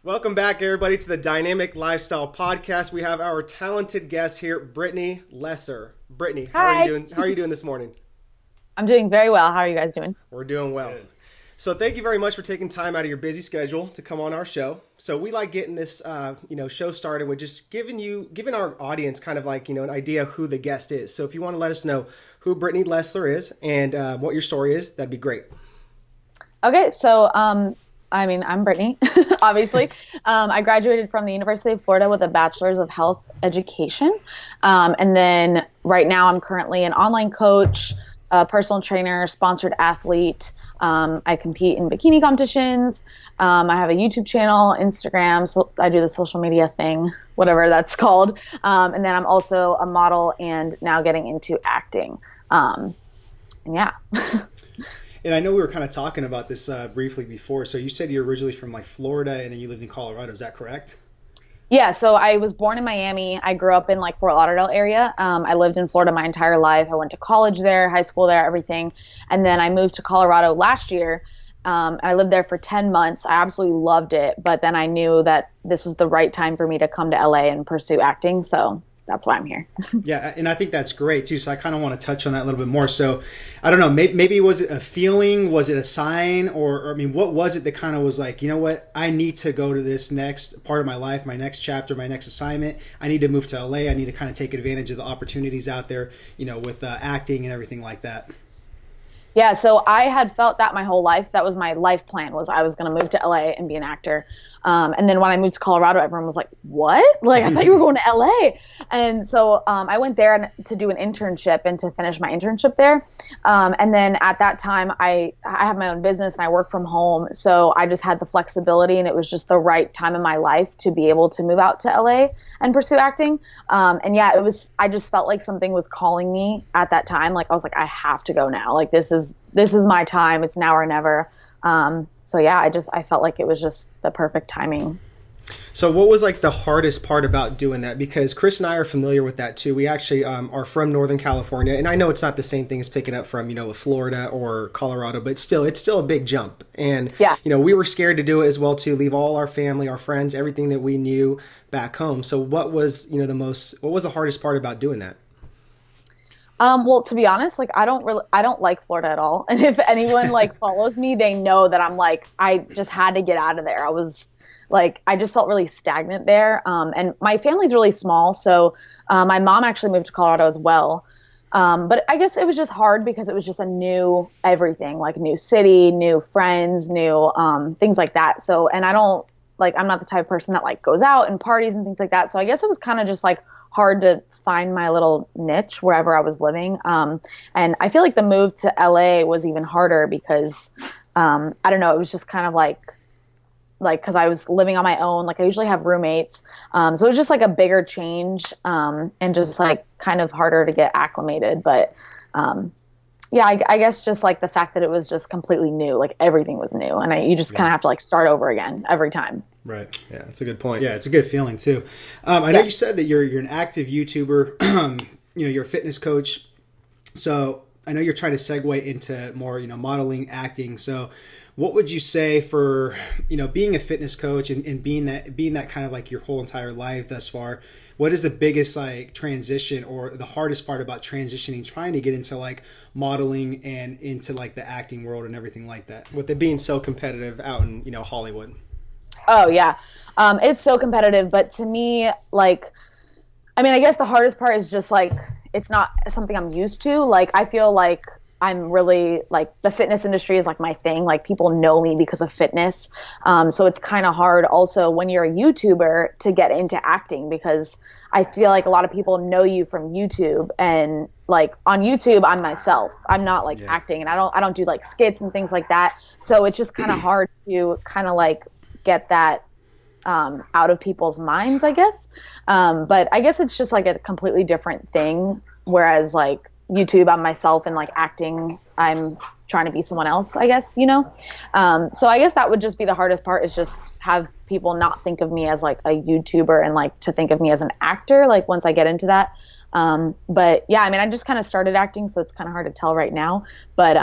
Welcome back, everybody, to the Dynamic Lifestyle Podcast. We have our talented guest here, Brittany Lesser. Brittany, how are you doing? How are you doing this morning? I'm doing very well. How are you guys doing? We're doing well. Good. So thank you very much for taking time out of your busy schedule to come on our show. So we like getting this, show started with just giving our audience kind of like, an idea of who the guest is. So if you want to let us know who Brittany Lesser is and what your story is, that'd be great. Okay, so I'm Brittany, obviously. I graduated from the University of Florida with a bachelor's of health education. And then right now I'm currently an online coach, a personal trainer, sponsored athlete. I compete in bikini competitions. I have a YouTube channel, Instagram. So I do the social media thing, whatever that's called. And then I'm also a model and now getting into acting. And yeah. And I know we were kind of talking about this briefly before. So you said you're originally from like Florida and then you lived in Colorado. Is that correct? Yeah. So I was born in Miami. I grew up in like Fort Lauderdale area. I lived in Florida my entire life. I went to college there, high school there, everything. And then I moved to Colorado last year. I lived there for 10 months. I absolutely loved it. But then I knew that this was the right time for me to come to LA and pursue acting. So that's why I'm here. Yeah, and I think that's great too. So I kind of want to touch on that a little bit more. So I don't know, maybe was it a feeling? Was it a sign? Or I mean, what was it that kind of was like, you know what, I need to go to this next part of my life, my next chapter, my next assignment. I need to move to LA. I need to kind of take advantage of the opportunities out there, with acting and everything like that. Yeah, so I had felt that my whole life. That was my life plan, was I was going to move to LA and be an actor. And then when I moved to Colorado, everyone was like, what? Like, I thought you were going to LA. And so I went there to do an internship and to finish my internship there. And then at that time, I have my own business and I work from home. So I just had the flexibility and it was just the right time in my life to be able to move out to LA and pursue acting. And yeah, I just felt like something was calling me at that time. Like, I was like, I have to go now. Like, this is my time. It's now or never. So yeah, I felt like it was just the perfect timing. So what was like the hardest part about doing that? Because Chris and I are familiar with that too. We actually are from Northern California, and I know it's not the same thing as picking up from, Florida or Colorado, but it's still a big jump. And, yeah. We were scared to do it as well too, leave all our family, our friends, everything that we knew back home. So what was, what was the hardest part about doing that? Well, to be honest, like I don't like Florida at all. And if anyone like follows me, they know that I'm like, I just had to get out of there. I just felt really stagnant there. And my family's really small. So, my mom actually moved to Colorado as well. But I guess it was just hard because it was just a new everything, like new city, new friends, new, things like that. So, and I'm not the type of person that like goes out and parties and things like that. So I guess it was kind of just like hard to find my little niche wherever I was living. And I feel like the move to LA was even harder because, I don't know, it was just kind of like, cause I was living on my own, like I usually have roommates. So it was just like a bigger change, and just like kind of harder to get acclimated. But, yeah, I guess just like the fact that it was just completely new, like everything was new, and you just kind of have to like start over again every time. Right. Yeah, that's a good point. Yeah, it's a good feeling too. I know you said that you're an active YouTuber. You're a fitness coach. So I know you're trying to segue into more, modeling, acting. So what would you say for, being a fitness coach and being that kind of like your whole entire life thus far? What is the biggest like transition or the hardest part about transitioning, trying to get into like modeling and into like the acting world and everything like that, with it being so competitive out in, Hollywood? Oh yeah. It's so competitive, but to me, like, I mean, I guess the hardest part is just like, it's not something I'm used to. Like, I feel like I'm really like the fitness industry is like my thing. Like people know me because of fitness. So it's kind of hard also when you're a YouTuber to get into acting, because I feel like a lot of people know you from YouTube, and like on YouTube, I'm myself. I'm not like acting, and I don't do like skits and things like that. So it's just kind of hard to kind of like get that out of people's minds, I guess. But I guess it's just like a completely different thing. Whereas like YouTube, I'm myself, and like acting, I'm trying to be someone else, I guess, So I guess that would just be the hardest part, is just have people not think of me as like a YouTuber and like to think of me as an actor, like once I get into that. But yeah, I mean, I just kind of started acting, so it's kind of hard to tell right now. But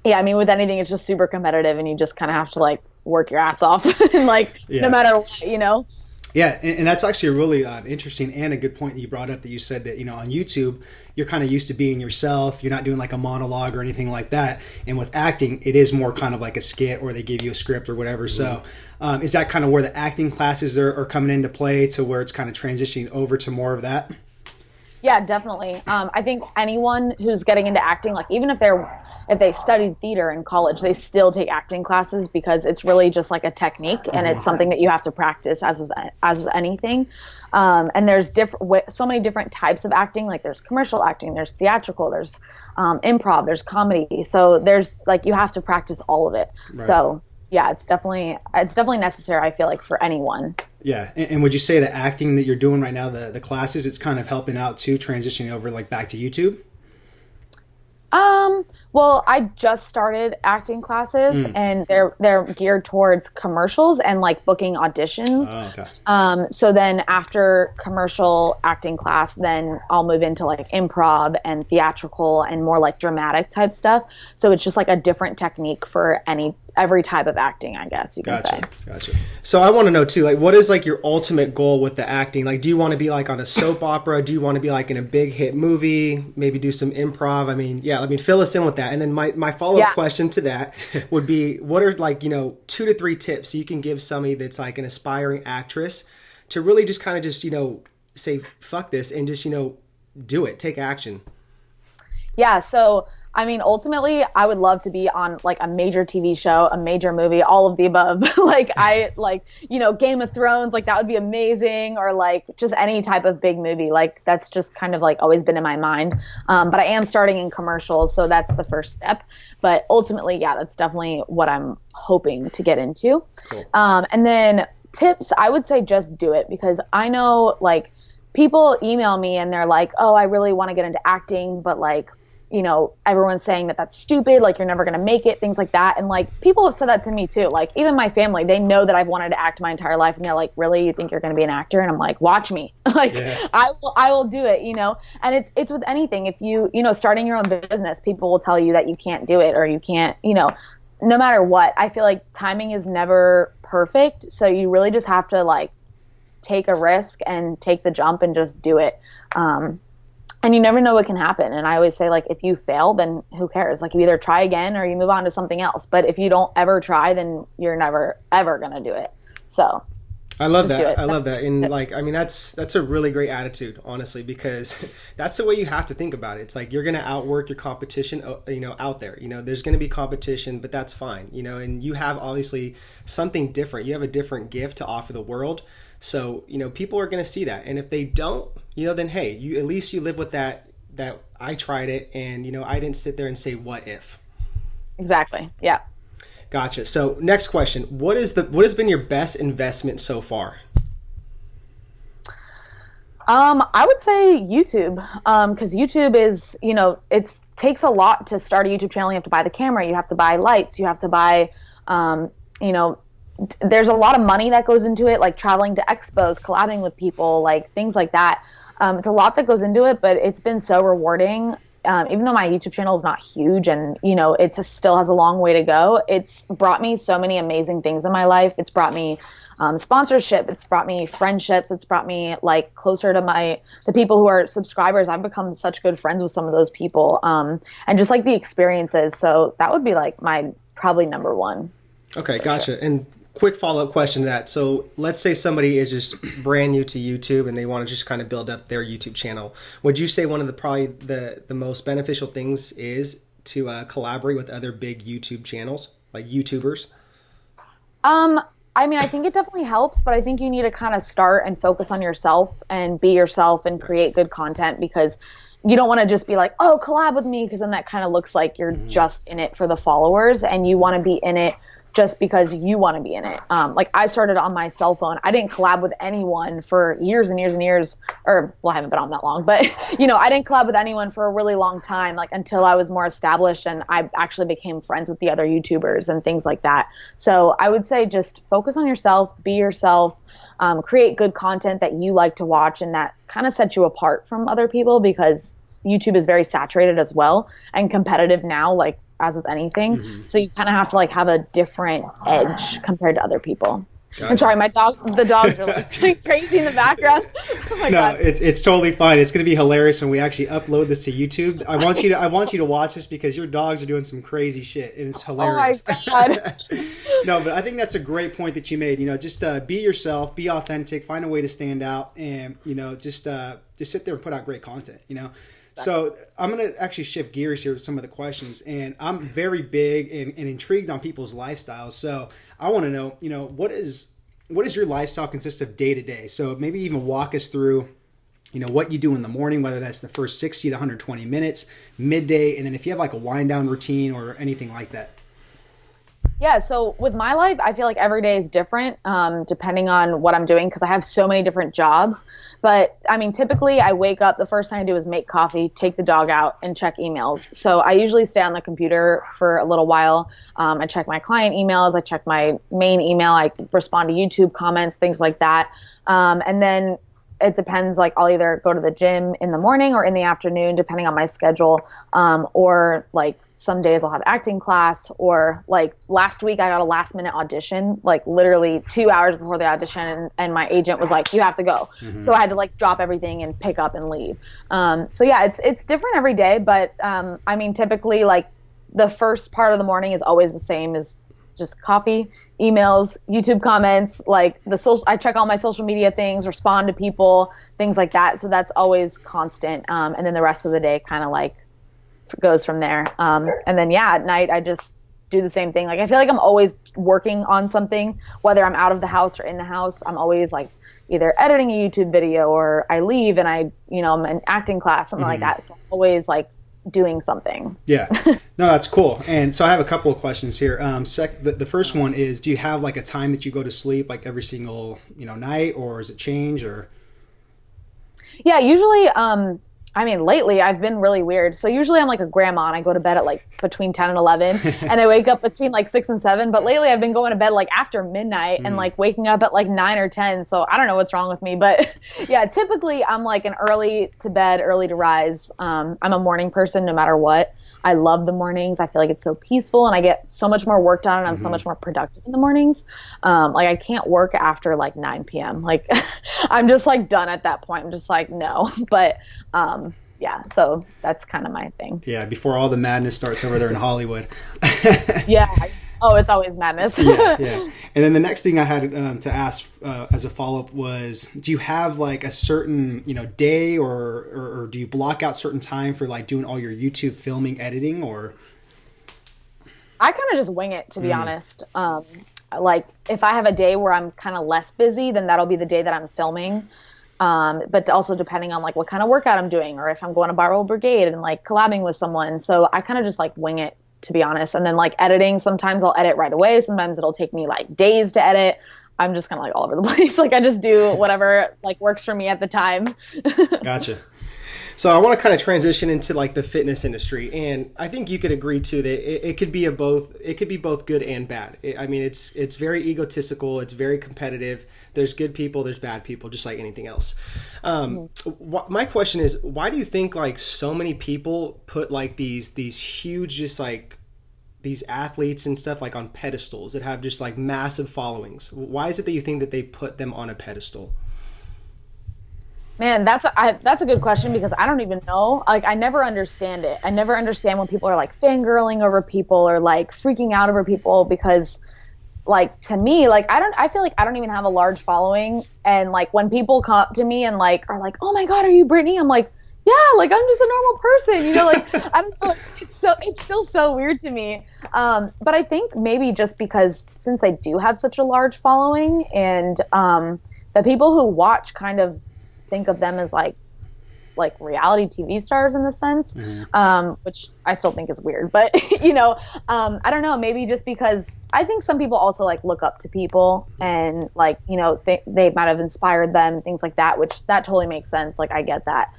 yeah, I mean, with anything, it's just super competitive, and you just kind of have to like work your ass off and like no matter what, you know. Yeah, and that's actually a really interesting and a good point that you brought up, that you said that, you know, on YouTube, you're kind of used to being yourself. You're not doing like a monologue or anything like that. And with acting, it is more kind of like a skit, or they give you a script or whatever. So is that kind of where the acting classes are coming into play, to where it's kind of transitioning over to more of that? Yeah, definitely. I think anyone who's getting into acting, like even if they studied theater in college, they still take acting classes, because it's really just like a technique, and it's something that you have to practice as with anything. And there's so many different types of acting. Like there's commercial acting, there's theatrical, there's improv, there's comedy. So there's like, you have to practice all of it. Right. So yeah, it's definitely necessary, I feel like, for anyone. Yeah. And would you say the acting that you're doing right now, the classes, it's kind of helping out too, transitioning over like back to YouTube? Well, I just started acting classes, and they're geared towards commercials and like booking auditions. Oh, okay. So then after commercial acting class, then I'll move into like improv and theatrical and more like dramatic type stuff. So it's just like a different technique for every type of acting, I guess you can say. Gotcha. So I want to know too, like, what is like your ultimate goal with the acting? Like, do you want to be like on a soap opera? Do you want to be like in a big hit movie? Maybe do some improv? I mean, fill us in with that. And then my follow-up question to that would be, what are like, 2 to 3 tips you can give somebody that's like an aspiring actress to really just kind of just, say, fuck this, and just, do it, take action? Yeah. So, I mean, ultimately, I would love to be on like a major TV show, a major movie, all of the above. Game of Thrones, like that would be amazing, or like just any type of big movie. Like that's just kind of like always been in my mind. But I am starting in commercials, so that's the first step. But ultimately, yeah, that's definitely what I'm hoping to get into. Cool. And then tips, I would say just do it, because I know like people email me and they're like, oh, I really want to get into acting, but like, everyone's saying that that's stupid, like you're never going to make it, things like that. And like people have said that to me too. Like even my family, they know that I've wanted to act my entire life, and they're like, really, you think you're going to be an actor? And I'm like, watch me. I will do it, and it's with anything. If you starting your own business, people will tell you that you can't do it, or you can't, no matter what. I feel like timing is never perfect. So you really just have to like take a risk and take the jump and just do it. And you never know what can happen. And I always say, like, if you fail, then who cares? Like, you either try again or you move on to something else. But if you don't ever try, then you're never, ever going to do it. So I love that. I love that. And like, I mean, that's a really great attitude, honestly, because that's the way you have to think about it. It's like, you're going to outwork your competition, out there, there's going to be competition, but that's fine, and you have obviously something different. You have a different gift to offer the world. So, people are going to see that. And if they don't, then, hey, at least you live with that I tried it, and, I didn't sit there and say, what if? Exactly. Yeah. Gotcha. So next question, what has been your best investment so far? I would say YouTube, because YouTube is, it takes a lot to start a YouTube channel. You have to buy the camera, you have to buy lights, you have to buy, there's a lot of money that goes into it, like traveling to expos, collabing with people, like things like that. It's a lot that goes into it, but it's been so rewarding. Even though my YouTube channel is not huge and, it still has a long way to go, it's brought me so many amazing things in my life. It's brought me sponsorship. It's brought me friendships. It's brought me like closer to the people who are subscribers. I've become such good friends with some of those people, and just like the experiences. So that would be like my probably number one. Okay, gotcha. Sure. And quick follow-up question to that. So let's say somebody is just brand new to YouTube and they want to just kind of build up their YouTube channel. Would you say one of the most beneficial things is to collaborate with other big YouTube channels, like YouTubers? I mean, I think it definitely helps, but I think you need to kind of start and focus on yourself and be yourself and create good content, because you don't want to just be like, oh, collab with me, because then that kind of looks like you're just in it for the followers, and you want to be in it just because you want to be in it. Like I started on my cell phone. I didn't collab with anyone for years and years and years, or well, I haven't been on that long, but I didn't collab with anyone for a really long time, like until I was more established and I actually became friends with the other YouTubers and things like that. So I would say just focus on yourself, be yourself, create good content that you like to watch, and that kind of sets you apart from other people, because YouTube is very saturated as well and competitive now. Like as with anything. So you kind of have to like have a different edge compared to other people. Gotcha. I'm sorry, the dogs are like crazy in the background. Oh my God. It's totally fine. It's going to be hilarious when we actually upload this to YouTube. I want you to watch this because your dogs are doing some crazy shit and it's hilarious. Oh my God. No, but I think that's a great point that you made. Just be yourself, be authentic, find a way to stand out, and just sit there and put out great content. So I'm going to actually shift gears here with some of the questions, and I'm very big and intrigued on people's lifestyles. So I want to know, what is your lifestyle consist of day to day? So maybe even walk us through, what you do in the morning, whether that's the first 60 to 120 minutes, midday, and then if you have like a wind down routine or anything like that. Yeah, so with my life, I feel like every day is different depending on what I'm doing because I have so many different jobs. But I mean, typically I wake up, the first thing I do is make coffee, take the dog out, and check emails. So I usually stay on the computer for a little while. I check my client emails, I check my main email, I respond to YouTube comments, things like that. And then it depends, like I'll either go to the gym in the morning or in the afternoon, depending on my schedule, or like some days I'll have acting class, or like last week I got a last minute audition, like literally 2 hours before the audition, and my agent was like, you have to go. So I had to like drop everything and pick up and leave. So yeah, it's different every day, but I mean, typically like the first part of the morning is always the same, is just coffee, emails, YouTube comments, like I check all my social media things, respond to people, things like that. So that's always constant. And then the rest of the day kind of like goes from there. And then at night I just do the same thing. Like I feel like I'm always working on something, whether I'm out of the house or in the house. I'm always like either editing a YouTube video or I leave and I'm in acting class, something like that. So I'm always like doing something. Yeah. No, that's cool. And so I have a couple of questions here. The first one is, do you have like a time that you go to sleep like every single, night, or does it change or? Yeah, usually, I mean, lately I've been really weird. So usually I'm like a grandma and I go to bed at like between 10 and 11 and I wake up between like 6 and 7. But lately I've been going to bed like after midnight and like waking up at like 9 or 10. So I don't know what's wrong with me. But yeah, typically I'm like an early to bed, early to rise. I'm a morning person no matter what. I love the mornings. I feel like it's so peaceful and I get so much more work done and I'm so much more productive in the mornings. Like I can't work after like 9 p.m. Like I'm just like done at that point. I'm just like, no. But yeah, so that's kind of my thing. Yeah, before all the madness starts over there in Hollywood. Yeah. Oh, it's always madness. Yeah. And then the next thing I had to ask as a follow-up was, do you have like a certain, day or do you block out certain time for like doing all your YouTube filming, editing, or? I kind of just wing it, to be honest. Like if I have a day where I'm kind of less busy, then that'll be the day that I'm filming. But also depending on like what kind of workout I'm doing or if I'm going to Barrel Brigade and like collabing with someone. So I kind of just like wing it, to be honest. And then like editing, sometimes I'll edit right away. Sometimes it'll take me like days to edit. I'm just kind of like all over the place. Like I just do whatever like works for me at the time. Gotcha. So I want to kind of transition into like the fitness industry, and I think you could agree too that it could be both good and bad. I mean, it's very egotistical. It's very competitive. There's good people. There's bad people, just like anything else. My question is, why do you think like so many people put like these huge, just like these athletes and stuff like on pedestals that have just like massive followings? Why is it that you think that they put them on a pedestal? Man, that's a good question because I don't even know. Like, I never understand it. I never understand when people are like fangirling over people or like freaking out over people because, like, to me, like I feel like I don't even have a large following. And like when people come up to me and like are like, "Oh my God, are you Brittany?" I'm like, "Yeah, like I'm just a normal person," like I don't know. It's still so weird to me. But I think maybe just because since I do have such a large following and the people who watch kind of think of them as like reality TV stars in the sense, which I still think is weird, but I don't know, maybe just because I think some people also like look up to people and like, they might have inspired them, things like that, which that totally makes sense. Like I get that.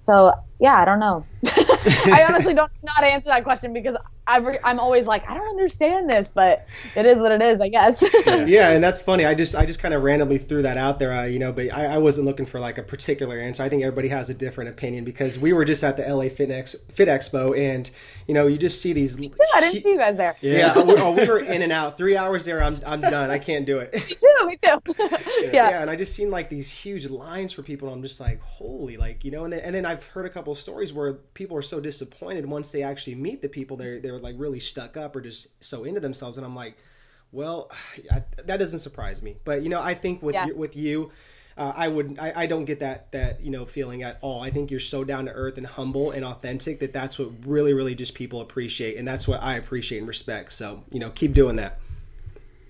So yeah, I don't know. I honestly don't know how to answer that question because I'm always like, I don't understand this, but it is what it is, I guess. Yeah, and that's funny. I just kind of randomly threw that out there, but I wasn't looking for like a particular answer. I think everybody has a different opinion because we were just at the LA Fit Expo, and you just see these. Me too. I didn't see you guys there. Yeah, we were in and out. 3 hours there, I'm done. I can't do it. Me too. Yeah, and I just seen like these huge lines for people, and I'm just like, holy, like and then I've heard a couple of stories where people are so disappointed once they actually meet the people. They're like really stuck up or just so into themselves, and I'm like, well, that doesn't surprise me. But I think with you, I don't get that feeling at all. I think you're so down to earth and humble and authentic that's what really, really just people appreciate, and that's what I appreciate and respect. So keep doing that.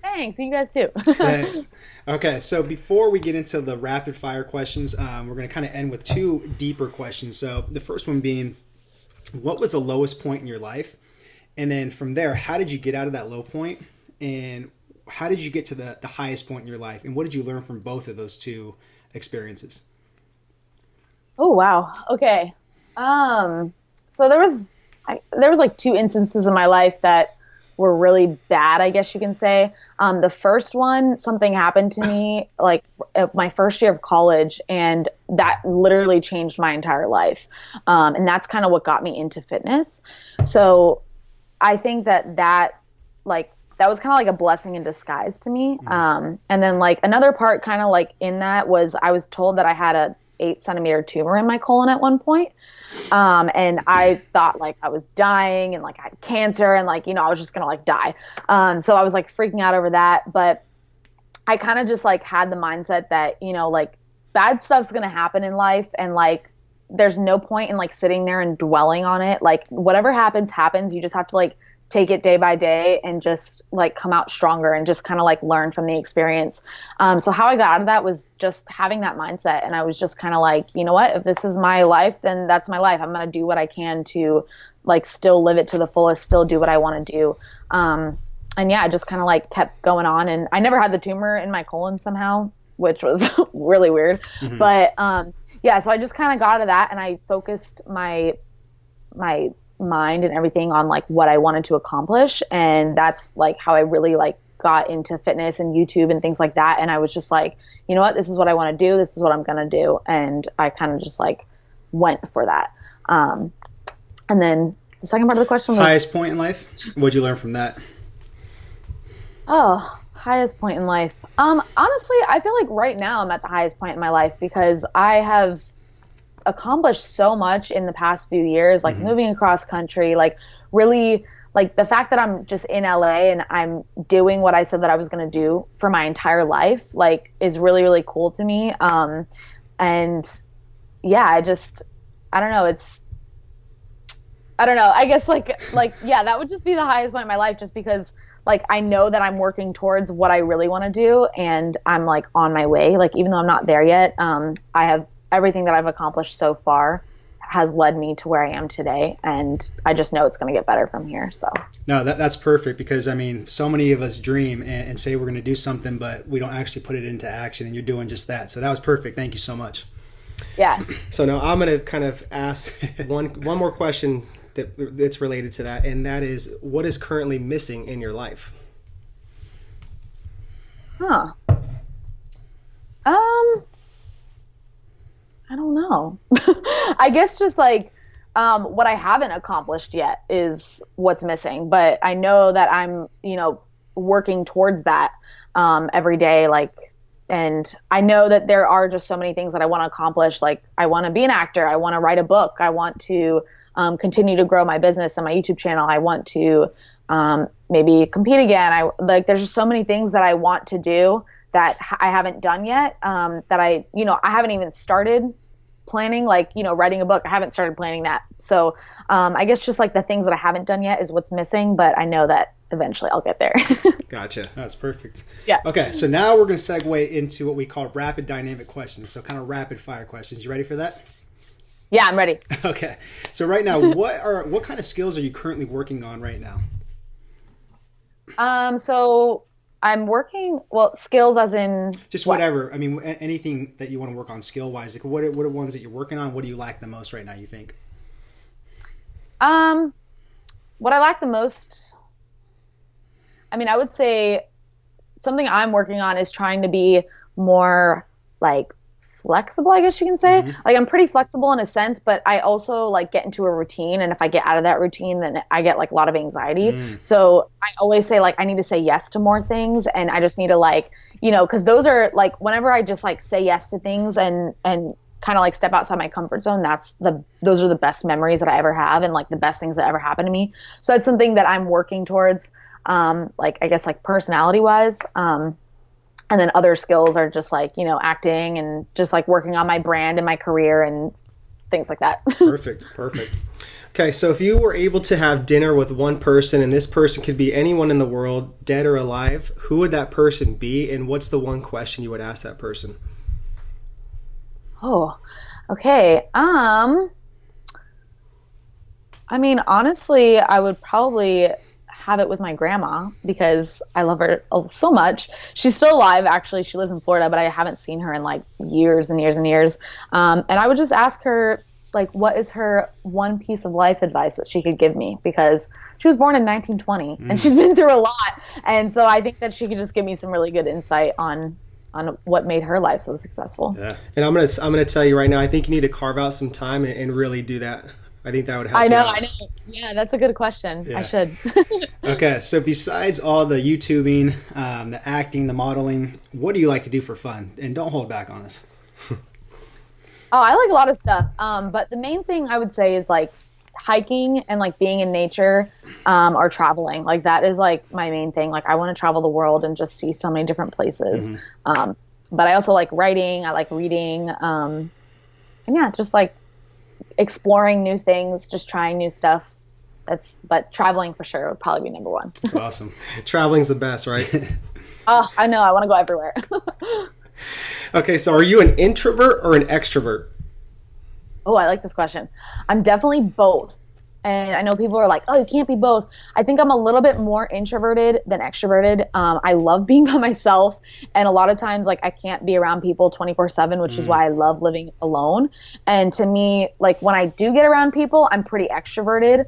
Thanks. You guys too. Thanks. Okay, so before we get into the rapid fire questions, we're going to kind of end with two deeper questions. So the first one being, what was the lowest point in your life? And then from there, how did you get out of that low point? And how did you get to the highest point in your life? And what did you learn from both of those two experiences? Oh, wow. Okay. So there was like two instances in my life that were really bad, I guess you can say. The first one, something happened to me like my first year of college, and that literally changed my entire life. And that's kind of what got me into fitness. So I think that was kind of like a blessing in disguise to me. And then like another part kind of like in that was I was told that I had a 8-centimeter tumor in my colon at one point. And I thought like I was dying and like I had cancer and like, I was just going to like die. So I was like freaking out over that. But I kind of just like had the mindset that, like bad stuff's going to happen in life. And like, there's no point in like sitting there and dwelling on it. Like whatever happens. You just have to like take it day by day and just like come out stronger and just kind of like learn from the experience. So how I got out of that was just having that mindset. And I was just kind of like, you know what, if this is my life, then that's my life. I'm going to do what I can to like still live it to the fullest, still do what I want to do. And yeah, I just kind of like kept going on, and I never had the tumor in my colon somehow, which was really weird. Mm-hmm. But yeah, so I just kind of got out of that, and I focused my mind and everything on like what I wanted to accomplish. And that's like how I really like got into fitness and YouTube and things like that. And I was just like, you know what, this is what I want to do. This is what I'm going to do. And I kind of just like went for that. And then the second part of the question was highest point in life. What'd you learn from that? Oh, highest point in life. Honestly, I feel like right now I'm at the highest point in my life because I have accomplished so much in the past few years, like moving across country, like really like the fact that I'm just in LA and I'm doing what I said that I was going to do for my entire life, like is really, really cool to me. And yeah, I don't know. I guess like, yeah, that would just be the highest point in my life, just because like, I know that I'm working towards what I really want to do, and I'm like on my way, like, even though I'm not there yet, I have everything that I've accomplished so far has led me to where I am today. And I just know it's going to get better from here. So no, that's perfect, because I mean, so many of us dream and say we're going to do something, but we don't actually put it into action, and you're doing just that. So that was perfect. Thank you so much. Yeah. So now I'm going to kind of ask one more question that's related to that. And that is, what is currently missing in your life? Huh. I don't know. I guess just like what I haven't accomplished yet is what's missing. But I know that I'm, working towards that every day. Like, and I know that there are just so many things that I want to accomplish. Like, I want to be an actor. I want to write a book. I want to continue to grow my business and my YouTube channel. I want to maybe compete again. There's just so many things that I want to do that I haven't done yet, that I haven't even started planning, writing a book. I haven't started planning that. So I guess just like the things that I haven't done yet is what's missing, but I know that eventually I'll get there. Gotcha. That's perfect. Yeah. Okay. So now we're going to segue into what we call rapid dynamic questions. So kind of rapid fire questions. You ready for that? Yeah, I'm ready. Okay. So right now, what kind of skills are you currently working on right now? So I'm working, skills as in just whatever. I mean, anything that you want to work on skill wise. Like, what are ones that you're working on? What do you lack the most right now, you think? what I lack the most, I mean, I would say something I'm working on is trying to be more like flexible, I guess you can say. Like I'm pretty flexible in a sense, but I also like get into a routine, and if I get out of that routine, then I get like a lot of anxiety. So I always say like I need to say yes to more things, and I just need to like, you know, because those are like whenever I just like say yes to things and kind of like step outside my comfort zone, those are the best memories that I ever have, and like the best things that ever happened to me. So that's something that I'm working towards, like I guess like personality wise. And then other skills are just like, you know, acting and just like working on my brand and my career and things like that. Perfect. Okay, so if you were able to have dinner with one person, and this person could be anyone in the world, dead or alive, who would that person be, and what's the one question you would ask that person? Oh, okay. I mean, honestly, I would probably have it with my grandma because I love her so much. She's still alive, actually. She lives in Florida, but I haven't seen her in like years and years and years. And I would just ask her, like, what is her one piece of life advice that she could give me? Because she was born in 1920 and she's been through a lot. And so I think that she could just give me some really good insight on what made her life so successful. Yeah. And I'm gonna tell you right now, I think you need to carve out some time and really do that. I think that would help. I know. Yeah, that's a good question. Yeah. I should. Okay, so besides all the YouTubing, the acting, the modeling, what do you like to do for fun? And don't hold back on us. Oh, I like a lot of stuff. But the main thing I would say is like hiking and like being in nature, or traveling. Like that is like my main thing. Like I want to travel the world and just see so many different places. But I also like writing. I like reading. And yeah, just like exploring new things, just trying new stuff. But traveling for sure would probably be number one. That's awesome. Traveling's the best, right? Oh, I know. I want to go everywhere. Okay, so are you an introvert or an extrovert? Oh, I like this question. I'm definitely both. And I know people are like, oh, you can't be both. I think I'm a little bit more introverted than extroverted. I love being by myself. And a lot of times, like, I can't be around people 24/7, which is why I love living alone. And to me, like, when I do get around people, I'm pretty extroverted,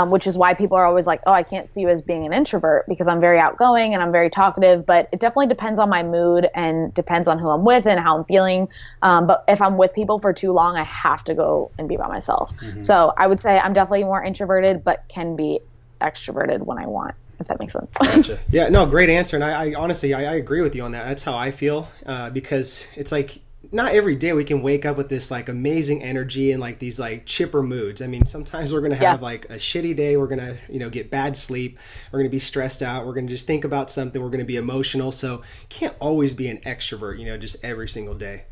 which is why people are always like, oh, I can't see you as being an introvert, because I'm very outgoing and I'm very talkative. But it definitely depends on my mood and depends on who I'm with and how I'm feeling. But if I'm with people for too long, I have to go and be by myself. So I would say I'm definitely more introverted, but can be extroverted when I want, if that makes sense. Gotcha. Yeah, no, great answer. And I honestly, I agree with you on that. That's how I feel, because it's like, not every day we can wake up with this like amazing energy and like these like chipper moods. I mean, sometimes we're going to have like a shitty day. We're going to, you know, get bad sleep. We're going to be stressed out. We're going to just think about something. We're going to be emotional. So can't always be an extrovert, you know, just every single day.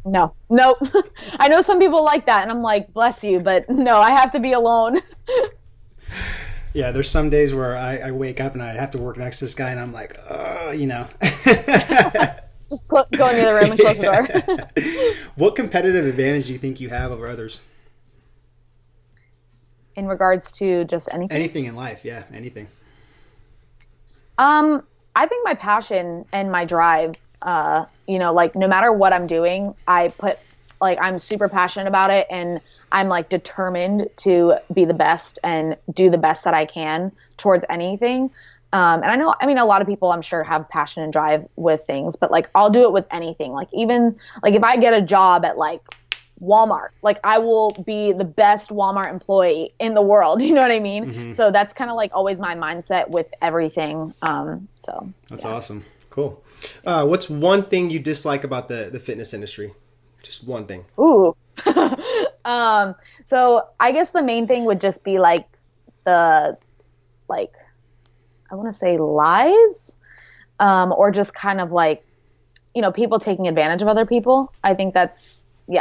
No. I know some people like that and I'm like, bless you, but no, I have to be alone. Yeah, there's some days where I wake up and I have to work next to this guy and I'm like, you know. Just go into the room and close the door. What competitive advantage do you think you have over others? In regards to just anything? Anything in life, yeah, anything. I think my passion and my drive, you know, like no matter what I'm doing, I'm super passionate about it and I'm like determined to be the best and do the best that I can towards anything. And I mean, a lot of people I'm sure have passion and drive with things, but like I'll do it with anything. Like even like if I get a job at like Walmart, like I will be the best Walmart employee in the world. You know what I mean? So that's kind of like always my mindset with everything. So that's awesome. Cool. What's one thing you dislike about the fitness industry? Just one thing. Ooh. So I guess the main thing would just be like I want to say lies, or just kind of like, you know, people taking advantage of other people. I think that's, you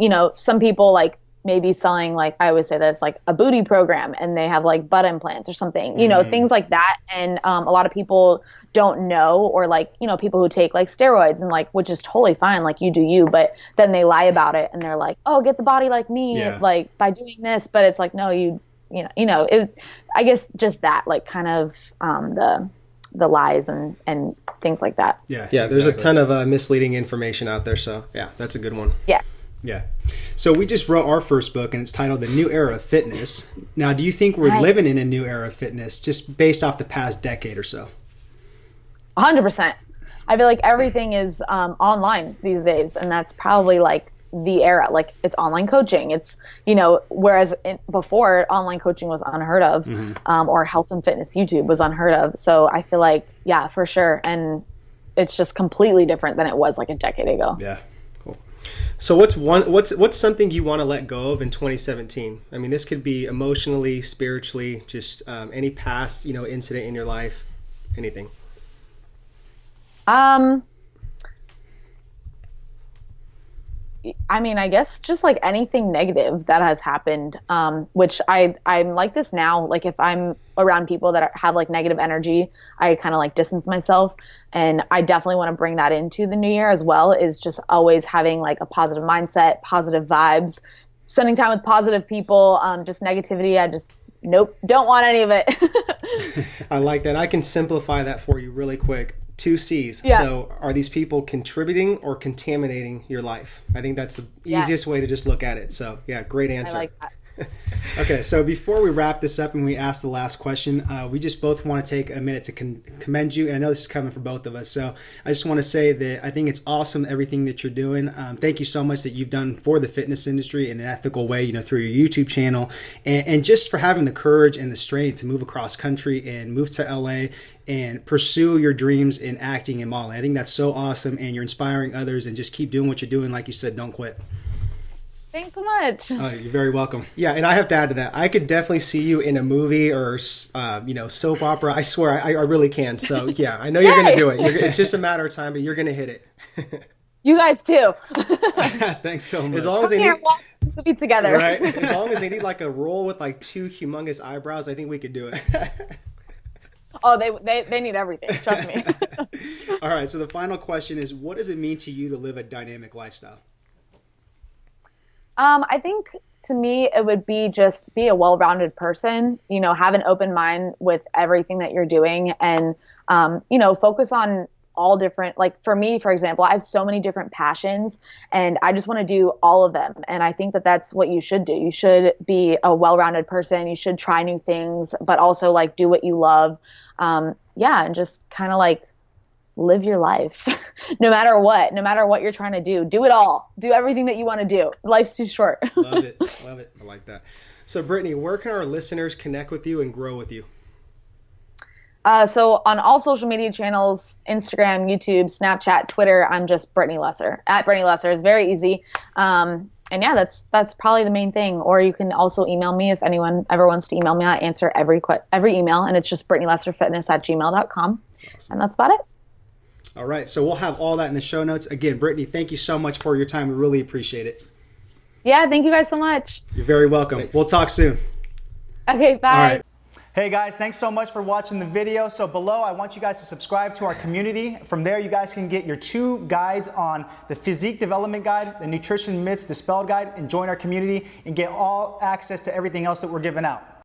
know, some people like maybe selling, like I always say that it's like a booty program and they have like butt implants or something, you know, things like that. And a lot of people don't know, or like, you know, people who take like steroids and like, which is totally fine, like you do you, but then they lie about it and they're like, oh, get the body like me, like by doing this. But it's like, no, you know, I guess just that, like kind of the lies and things like that. Yeah. There's a ton of misleading information out there. So yeah, that's a good one. Yeah. Yeah. So we just wrote our first book, and it's titled The New Era of Fitness. Now, do you think we're living in a new era of fitness just based off the past decade or so? 100%. I feel like everything is online these days, and that's probably like the era. Like, it's online coaching. It's, whereas before, online coaching was unheard of, or health and fitness YouTube was unheard of. So I feel like, yeah, for sure. And it's just completely different than it was like a decade ago. Yeah. Cool. So what's something you want to let go of in 2017? I mean, this could be emotionally, spiritually, just any past, incident in your life, anything. I mean, I guess just like anything negative that has happened, which I'm like this now. Like, if I'm around people that have like negative energy, I kind of like distance myself. And I definitely want to bring that into the new year as well, is just always having like a positive mindset, positive vibes, spending time with positive people. Just negativity, nope, don't want any of it. I like that. I can simplify that for you really quick. 2 C's. Yeah. So are these people contributing or contaminating your life? I think that's the easiest way to just look at it. So yeah, great answer. I like that. Okay, so before we wrap this up and we ask the last question, we just both want to take a minute to commend you. And I know this is coming from both of us. So I just want to say that I think it's awesome, everything that you're doing. Thank you so much that you've done for the fitness industry in an ethical way, through your YouTube channel, and just for having the courage and the strength to move across country and move to LA and pursue your dreams in acting and modeling. I think that's so awesome, and you're inspiring others, and just keep doing what you're doing. Like you said, don't quit. Thanks so much. Oh, you're very welcome. Yeah, and I have to add to that, I could definitely see you in a movie or, soap opera. I swear, I really can. So yeah, I know you're going to do it. It's just a matter of time, but you're going to hit it. You guys too. Thanks so much. As long as they need, we'll be together. Right? As long as they need like a role with like 2 humongous eyebrows, I think we could do it. Oh, they need everything. Trust me. All right. So the final question is, what does it mean to you to live a dynamic lifestyle? I think to me, it would be just be a well-rounded person, have an open mind with everything that you're doing, and, focus on all different, like for me, for example, I have so many different passions, and I just want to do all of them. And I think that that's what you should do. You should be a well-rounded person. You should try new things, but also like do what you love. And just kind of like live your life no matter what you're trying to do it all. Do everything that you want to do. Life's too short. Love it. I like that. So Brittany, where can our listeners connect with you and grow with you? So on all social media channels, Instagram, YouTube, Snapchat, Twitter, I'm just Brittany Lesser. At Brittany Lesser is very easy. And yeah, that's probably the main thing. Or you can also email me if anyone ever wants to email me. I answer every email, and it's just BrittanyLesserFitness@gmail.com. Awesome. And that's about it. All right. So we'll have all that in the show notes. Again, Brittany, thank you so much for your time. We really appreciate it. Yeah, thank you guys so much. You're very welcome. Thanks. We'll talk soon. Okay, bye. All right. Hey guys, thanks so much for watching the video. So below, I want you guys to subscribe to our community. From there, you guys can get your 2 guides on the Physique Development Guide, the Nutrition Myths Dispelled Guide, and join our community and get all access to everything else that we're giving out.